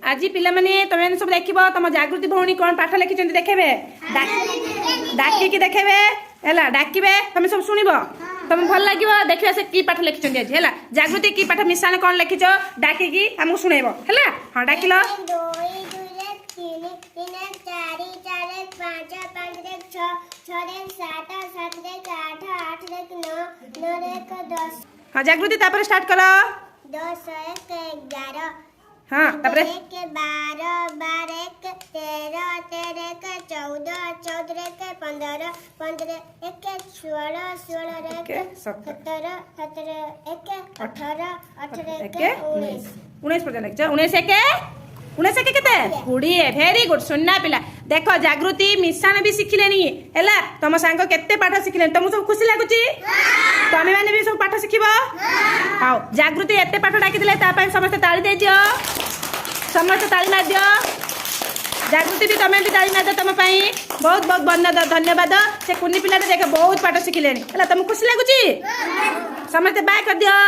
आज पिला माने तुम सब देखिबो तुम जागृति भौणी कौन पाठ लिखिछन्ती देखेबे डाकी की देखेबे हैला डाकिबे तुम सब सुनिबो तुम भल लागिबो देखिबा से की पाठ लिखिछन्ती आज हैला जागृति की पाठ मिशान कौन लिखिछो डाकी की हमहु सुनेबो हैला हां डाकिलो 2 3 4 5 5 6 6 7 7 8 8 9 9 10 हां जागृति तापर स्टार्ट करो 10 1 11 हां तापर 1 12 12 1 13 13 1 14 14 1 15 15 1 16 16 1 17 17 1 18 18 1 19 19 पर्यंत लिखछ 19 के 19 के केते 20 वेरी गुड सुनना पिला देखो जागृति मिशान भी सिखिलेनी हैला तुम सांग केते पाठ सिखिलेनी तुम सब खुशी लागुची तमे माने भी सब पाठ सिखिबो आओ जागृति एते पाठ डाकी दिले ता पय समस्त ताली दे दियो समस्त ताली मार दियो जागृति भी तमे भी ताली मार दो तुम पई बहुत बहुत धन्यवाद से कुनी पिला देख बहुत पाठ सिखिलेनी हैला तुम खुशी लागुची समस्त बाय कर दियो